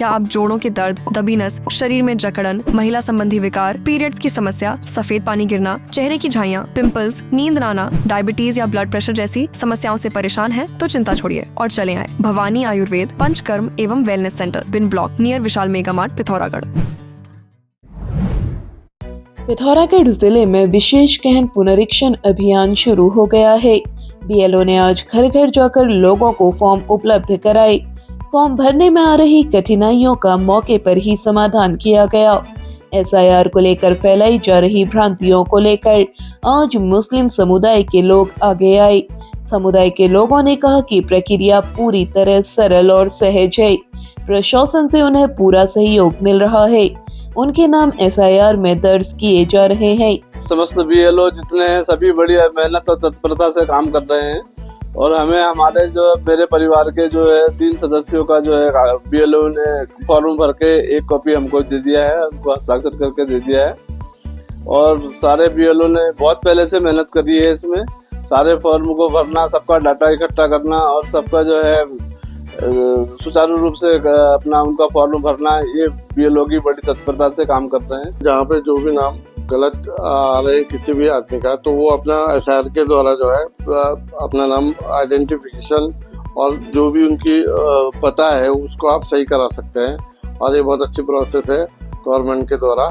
क्या आप जोड़ों के दर्द, दबी नस, शरीर में जकड़न, महिला संबंधी विकार, पीरियड्स की समस्या, सफेद पानी गिरना, चेहरे की झाइयाँ, पिंपल्स, नींद न आना, डायबिटीज या ब्लड प्रेशर जैसी समस्याओं से परेशान हैं तो चिंता छोड़िए और चले आए भवानी आयुर्वेद पंचकर्म एवं वेलनेस सेंटर, बिन ब्लॉक, नियर विशाल मेगा मार्ट, पिथौरागढ़। पिथौरागढ़ जिले में विशेष गहन पुनरीक्षण अभियान शुरू हो गया है। बीएलओ ने आज घर घर जाकर लोगों को फॉर्म उपलब्ध कराए। फॉर्म भरने में आ रही कठिनाइयों का मौके पर ही समाधान किया गया। एसआईआर को लेकर फैलाई जा रही भ्रांतियों को लेकर आज मुस्लिम समुदाय के लोग आगे आए। समुदाय के लोगों ने कहा कि प्रक्रिया पूरी तरह सरल और सहज है। प्रशासन से उन्हें पूरा सहयोग मिल रहा है। उनके नाम एसआईआर में दर्ज किए जा रहे हैं। समस्त बीएलओ जितने हैं सभी बड़ी मेहनत और तत्परता से काम कर रहे हैं और हमें हमारे जो मेरे परिवार के जो है 3 सदस्यों का जो है बीएलओ ने फॉर्म भर के एक कॉपी हमको दे दिया है, हमको हस्ताक्षर करके दे दिया है। और सारे बीएलओ ने बहुत पहले से मेहनत करी है इसमें। सारे फॉर्म को भरना, सबका डाटा इकट्ठा करना और सबका जो है सुचारू रूप से अपना उनका फॉर्म भरना, ये बीएलओ की बड़ी तत्परता से काम कर रहे हैं। जहाँ पे जो भी नाम गलत आ रहे किसी भी आदमी का, तो वो अपना एसआईआर के द्वारा जो है अपना नाम आइडेंटिफिकेशन और जो भी उनकी पता है उसको आप सही करा सकते हैं। और ये बहुत अच्छी प्रोसेस है गवर्नमेंट के द्वारा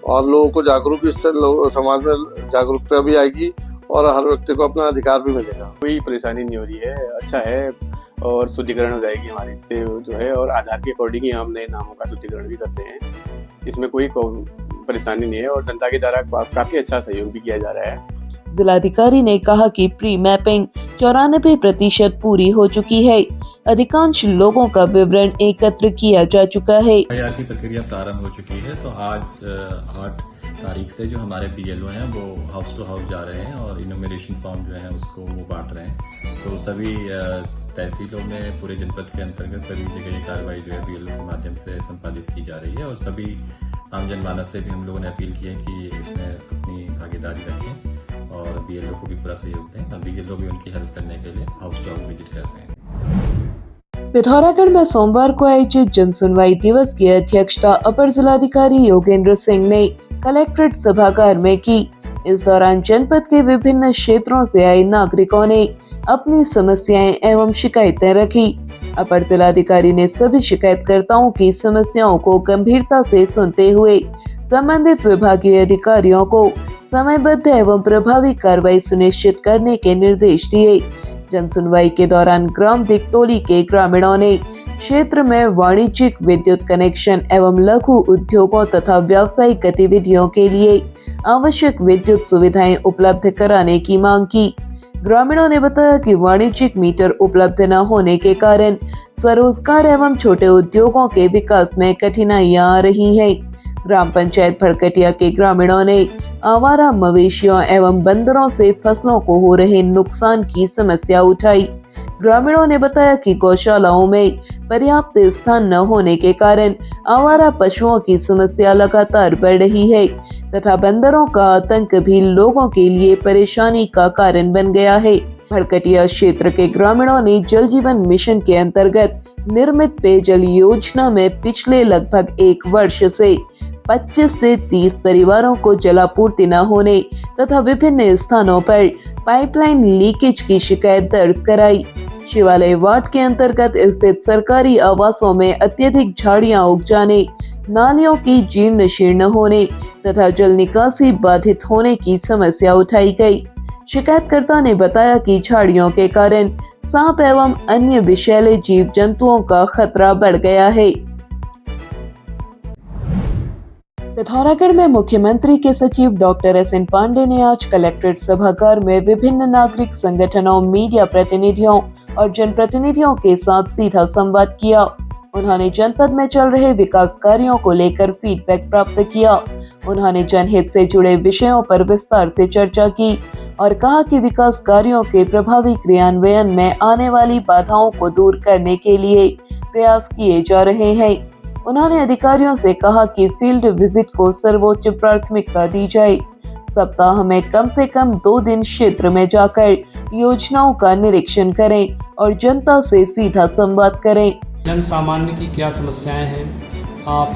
और लोगों को जागरूक, इससे समाज में जागरूकता भी आएगी और हर व्यक्ति को अपना अधिकार भी मिलेगा। कोई परेशानी नहीं हो रही है, अच्छा है और शुद्धिकरण हो जाएगी हमारी इससे जो है। और आधार के अकॉर्डिंग ही हम नए नामों का शुद्धिकरण भी करते हैं, इसमें कोई परेशानी नहीं है और जनता के द्वारा काफी अच्छा सहयोग भी किया जा रहा है। जिलाधिकारी ने कहा कि प्री मैपिंग 94% पूरी हो चुकी है। अधिकांश लोगों का विवरण एकत्र किया जा चुका है। एसआईआर की प्रक्रिया प्रारंभ हो चुकी है, तो आज 8 तारीख से जो हमारे बीएलओ हैं वो हाउस टू हाउस जा रहे हैं और इनोमिनेशन फॉर्म जो है उसको वो बांट रहे हैं। तो सभी तहसीलों में पूरे जनपद के अंतर्गत सभी जगह ये कार्रवाई जो है बीएलओ के माध्यम से संपादित की जा रही है। और सभी आम जनमानस से भी हम लोगों ने अपील की है कि इसमें अपनी भागीदारी रखें और बीएलओ को भी पूरा सहयोग दें। हम बीएलओ भी उनकी हेल्प करने के लिए हाउस टू हाउस विजिट कर रहे हैं। पिथौरागढ़ में सोमवार को आयोजित जन सुनवाई दिवस की अध्यक्षता अपर जिलाधिकारी योगेंद्र सिंह ने कलेक्ट्रेट सभागार में की। इस दौरान जनपद के विभिन्न क्षेत्रों से आए नागरिकों ने अपनी समस्याएं एवं शिकायतें रखी। अपर जिलाधिकारी ने सभी शिकायतकर्ताओं की समस्याओं को गंभीरता से सुनते हुए संबंधित विभागीय अधिकारियों को समयबद्ध एवं प्रभावी कार्रवाई सुनिश्चित करने के निर्देश दिए। जन सुनवाई के दौरान ग्राम दिकतोली के ग्रामीणों ने क्षेत्र में वाणिज्यिक विद्युत कनेक्शन एवं लघु उद्योगों तथा व्यावसायिक गतिविधियों के लिए आवश्यक विद्युत सुविधाएं उपलब्ध कराने की मांग की। ग्रामीणों ने बताया कि वाणिज्यिक मीटर उपलब्ध न होने के कारण स्वरोजगार एवं छोटे उद्योगों के विकास में कठिनाइयां आ रही हैं। ग्राम पंचायत भड़कटिया के ग्रामीणों ने आवारा मवेशियों एवं बंदरों से फसलों को हो रहे नुकसान की समस्या उठाई। ग्रामीणों ने बताया कि गौशालाओं में पर्याप्त स्थान न होने के कारण आवारा पशुओं की समस्या लगातार बढ़ रही है तथा बंदरों का आतंक भी लोगों के लिए परेशानी का कारण बन गया है। भड़कटिया क्षेत्र के ग्रामीणों ने जल जीवन मिशन के अंतर्गत निर्मित पेयजल योजना में पिछले लगभग 1 वर्ष से 25 से 30 परिवारों को जलापूर्ति न होने तथा विभिन्न स्थानों पर पाइपलाइन लीकेज की शिकायत दर्ज कराई। शिवालय वार्ड के अंतर्गत स्थित सरकारी आवासों में अत्यधिक झाड़ियां उग जाने, नालियों की जीर्ण शीर्ण होने तथा जल निकासी बाधित होने की समस्या उठाई गई। शिकायतकर्ता ने बताया कि झाड़ियों के कारण सांप एवं अन्य विषैले जीव जंतुओं का खतरा बढ़ गया है। पिथौरागढ़ में मुख्यमंत्री के सचिव डॉक्टर SN पांडे ने आज कलेक्ट्रेट सभागार में विभिन्न नागरिक संगठनों, मीडिया प्रतिनिधियों और जनप्रतिनिधियों के साथ सीधा संवाद किया। उन्होंने जनपद में चल रहे विकास कार्यों को लेकर फीडबैक प्राप्त किया। उन्होंने जनहित से जुड़े विषयों पर विस्तार से चर्चा की और कहा कि विकास कार्यों के प्रभावी क्रियान्वयन में आने वाली बाधाओं को दूर करने के लिए प्रयास किए जा रहे हैं। उन्होंने अधिकारियों से कहा कि फील्ड विजिट को सर्वोच्च प्राथमिकता दी जाए। सप्ताह में कम से कम 2 दिन क्षेत्र में जाकर योजनाओं का निरीक्षण करें और जनता से सीधा संवाद करें। जन सामान्य की क्या समस्याएं हैं,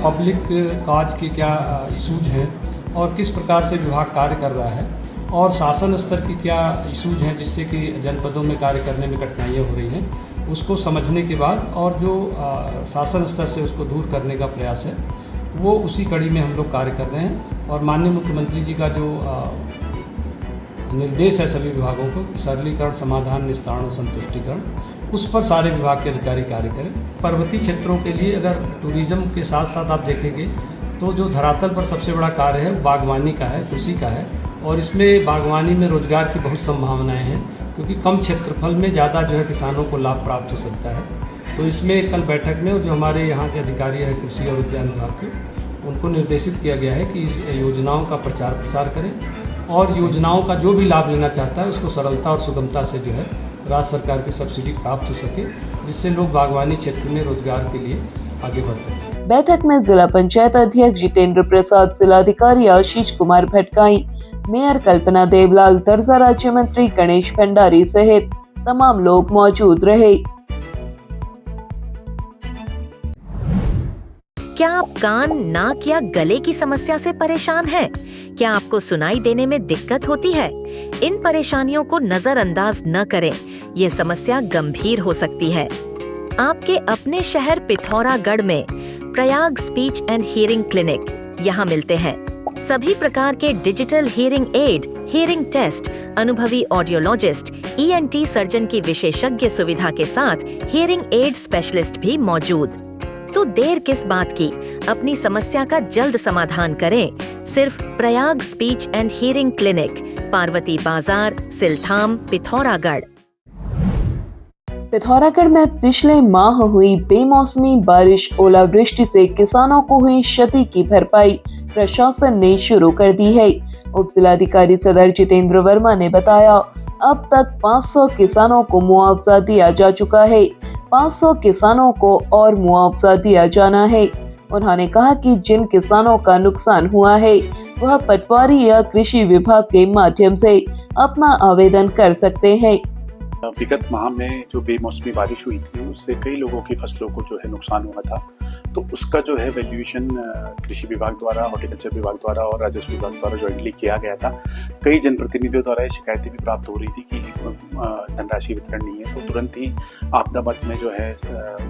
पब्लिक काज के क्या इशूज हैं और किस प्रकार से विभाग कार्य कर रहा है और शासन स्तर की क्या इशूज हैं जिससे कि जनपदों में कार्य करने में कठिनाइयाँ हो रही हैं, उसको समझने के बाद और जो शासन स्तर से उसको दूर करने का प्रयास है वो उसी कड़ी में हम लोग कार्य कर रहे हैं। और माननीय मुख्यमंत्री जी का जो निर्देश है सभी विभागों को कि सरलीकरण, समाधान, निस्तारण और संतुष्टिकरण, उस पर सारे विभाग के अधिकारी कार्य करें। पर्वतीय क्षेत्रों के लिए अगर टूरिज्म के साथ साथ आप देखेंगे तो जो धरातल पर सबसे बड़ा कार्य है वो बागवानी का है, कृषि का है और इसमें बागवानी में रोजगार की बहुत संभावनाएं हैं क्योंकि कम क्षेत्रफल में ज़्यादा जो है किसानों को लाभ प्राप्त हो सकता है। तो इसमें कल बैठक में जो हमारे यहाँ के अधिकारी हैं कृषि और उद्यान विभाग के, उनको निर्देशित किया गया है कि इस योजनाओं का प्रचार प्रसार करें और योजनाओं का जो भी लाभ लेना चाहता है उसको सरलता और सुगमता से जो है राज्य सरकार की सब्सिडी प्राप्त हो सके, जिससे लोग बागवानी क्षेत्र में रोजगार के लिए आगे बढ़ सकें। बैठक में जिला पंचायत अध्यक्ष जितेंद्र प्रसाद, जिलाधिकारी आशीष कुमार भटकाई, मेयर कल्पना देवलाल, दर्जा राज्य मंत्री गणेश भंडारी सहित तमाम लोग मौजूद रहे। क्या आप कान, नाक या गले की समस्या से परेशान हैं? क्या आपको सुनाई देने में दिक्कत होती है? इन परेशानियों को नजरअंदाज न करें, ये समस्या गंभीर हो सकती है। आपके अपने शहर पिथौरागढ़ में Prayag speech and hearing clinic यहाँ मिलते हैं। सभी प्रकार के digital hearing aid, hearing test, अनुभवी ऑडियोलॉजिस्ट, ENT सर्जन की विशेषज्ञ सुविधा के साथ हियरिंग एड स्पेशलिस्ट भी मौजूद। तो देर किस बात की, अपनी समस्या का जल्द समाधान करें। सिर्फ Prayag speech and hearing clinic, Parvati बाजार, सिलथाम, पिथौरागढ़। पिथौरागढ़ में पिछले माह हुई बेमौसमी बारिश, ओलावृष्टि से किसानों को हुई क्षति की भरपाई प्रशासन ने शुरू कर दी है। उप जिलाधिकारी सदर जितेंद्र वर्मा ने बताया, अब तक 500 किसानों को मुआवजा दिया जा चुका है। 500 किसानों को और मुआवजा दिया जाना है। उन्होंने कहा कि जिन किसानों का नुकसान हुआ है वह पटवारी या कृषि विभाग के माध्यम से अपना आवेदन कर सकते हैं। विगत माह में जो बेमौसमी बारिश हुई थी उससे कई लोगों की फसलों को जो है नुकसान हुआ था, तो उसका जो है वैल्यूएशन कृषि विभाग द्वारा, हॉर्टिकल्चर विभाग द्वारा और राजस्व विभाग द्वारा ज्वाइंटली किया गया था। कई जनप्रतिनिधियों द्वारा ये शिकायतें भी प्राप्त हो रही थी कि धनराशि वितरण नहीं है, तो तुरंत ही आपदा मद में जो है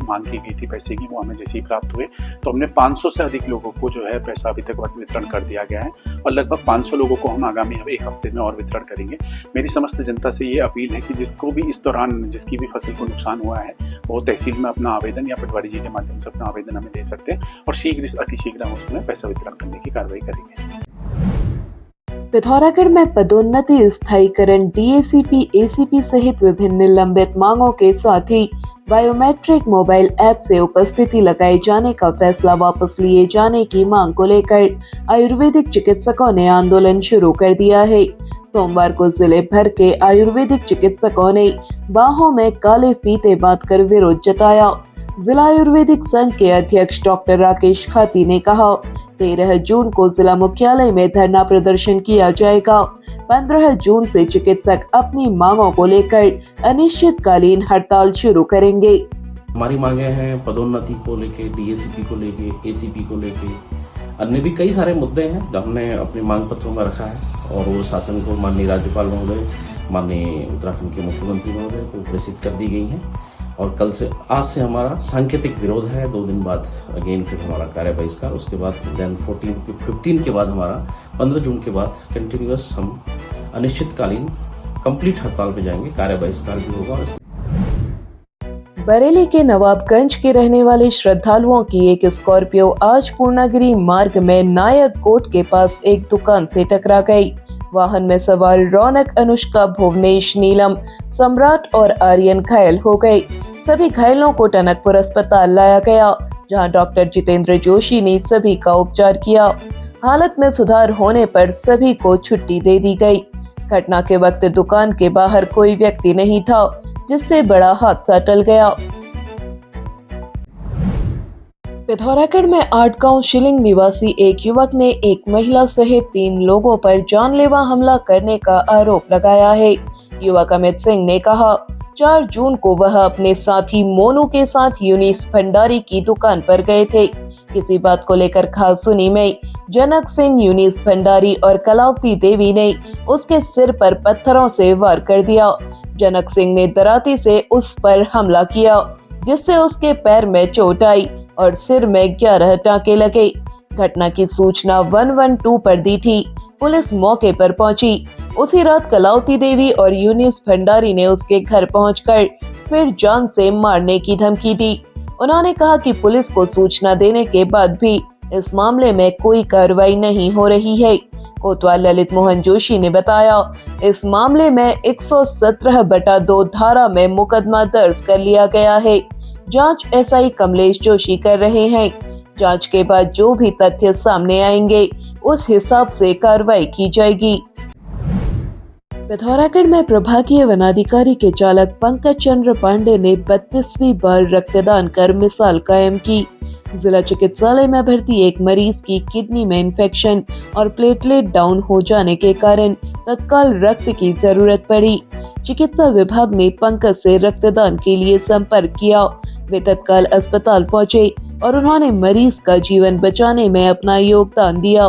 मांग की गई थी पैसे की, वो हमें जैसे ही प्राप्त हुए तो हमने 500 से अधिक लोगों को जो है पैसा अभी तक वितरण कर दिया गया है और लगभग 500 लोगों को हम आगामी एक हफ्ते में और वितरण करेंगे। मेरी समस्त जनता से ये अपील है कि जिसको भी इस दौरान जिसकी भी फसल को नुकसान हुआ है वो तहसील में अपना आवेदन या पटवारी जी के माध्यम से अपना आवेदन हमें दे सकते हैं और शीघ्र अतिशीघ्र हम उसमें पैसा वितरण करने की कार्रवाई करेंगे। पिथौरागढ़ में पदोन्नति, स्थायीकरण, DACP, ACP सहित विभिन्न लंबित मांगों के साथ ही बायोमेट्रिक मोबाइल ऐप से उपस्थिति लगाए जाने का फैसला वापस लिए जाने की मांग को लेकर आयुर्वेदिक चिकित्सकों ने आंदोलन शुरू कर दिया है। सोमवार को जिले भर के आयुर्वेदिक चिकित्सकों ने बाहों में काले फीते बांधकर विरोध जताया। जिला आयुर्वेदिक संघ के अध्यक्ष डॉक्टर राकेश खाती ने कहा, 13 जून को जिला मुख्यालय में धरना प्रदर्शन किया जाएगा। 15 जून से चिकित्सक अपनी मांगों को लेकर अनिश्चितकालीन हड़ताल शुरू करेंगे। हमारी मांगे हैं पदोन्नति को लेके, DACP को लेके, ACP को लेके, अन्य भी कई सारे मुद्दे हैं जो हमने अपने मांग पत्रों में रखा है और वो शासन को माननीय राज्यपाल महोदय, माननीय उत्तराखंड के मुख्यमंत्री महोदय को प्रेषित कर दी गई हैं। और कल से, आज से हमारा सांकेतिक विरोध है, 2 दिन बाद अगेन फिर हमारा कार्य बहिष्कार, उसके बाद देन 15 के बाद हमारा 15 जून के बाद कंटिन्यूअस हम अनिश्चितकालीन कंप्लीट हड़ताल पे जाएंगे, कार्य बहिष्कार भी होगा। बरेली के नवाबगंज के रहने वाले श्रद्धालुओं की एक स्कॉर्पियो आज पूर्णागिरी मार्ग में नायक कोट के पास एक दुकान से टकरा गई। वाहन में सवार रौनक, अनुष्का, भुवनेश, नीलम, सम्राट और आर्यन घायल हो गए। सभी घायलों को टनकपुर अस्पताल लाया गया, जहां डॉक्टर जितेंद्र जोशी ने सभी का उपचार किया। हालत में सुधार होने पर सभी को छुट्टी दे दी गई। घटना के वक्त दुकान के बाहर कोई व्यक्ति नहीं था, जिससे बड़ा हादसा टल गया। पिथौरागढ़ में 8 गांव शिलिंग निवासी एक युवक ने एक महिला सहित 3 लोगों पर जानलेवा हमला करने का आरोप लगाया है। युवक अमित सिंह ने कहा, 4 जून को वह अपने साथी मोनू के साथ यूनिस भंडारी की दुकान पर गए थे। किसी बात को लेकर खासुनी में जनक सिंह, यूनिस भंडारी और कलावती देवी ने उसके सिर पर पत्थरों से वार कर दिया। जनक सिंह ने दराती से उस पर हमला किया, जिससे उसके पैर में चोट आई और सिर में 11 टांके लगे। घटना की सूचना 112 पर दी थी। पुलिस मौके पर पहुंची। उसी रात कलावती देवी और यूनिस भंडारी ने उसके घर पहुंचकर फिर जान से मारने की धमकी दी। उन्होंने कहा कि पुलिस को सूचना देने के बाद भी इस मामले में कोई कार्रवाई नहीं हो रही है। कोतवाल ललित मोहन जोशी ने बताया, इस मामले में 117/2 धारा में मुकदमा दर्ज कर लिया गया है। जांच एसआई कमलेश जोशी कर रहे हैं। जांच के बाद जो भी तथ्य सामने आएंगे उस हिसाब से कार्रवाई की जाएगी। पिथौरागढ़ में प्रभागीय वनाधिकारी के चालक पंकज चंद्र पांडे ने 32वीं बार रक्तदान कर मिसाल कायम की। जिला चिकित्सालय में भर्ती एक मरीज की किडनी में इन्फेक्शन और प्लेटलेट डाउन हो जाने के कारण तत्काल रक्त की जरूरत पड़ी। चिकित्सा विभाग ने पंकज से रक्तदान के लिए संपर्क किया। वे तत्काल अस्पताल पहुंचे और उन्होंने मरीज का जीवन बचाने में अपना योगदान दिया।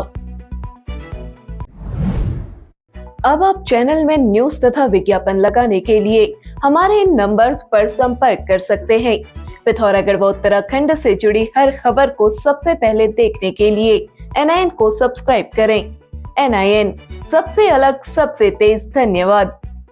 अब आप चैनल में न्यूज तथा विज्ञापन लगाने के लिए हमारे इन नंबर्स पर संपर्क कर सकते हैं। पिथौरागढ़ व उत्तराखंड से जुड़ी हर खबर को सबसे पहले देखने के लिए NIN को सब्सक्राइब करें। NIN, सबसे अलग, सबसे तेज। धन्यवाद।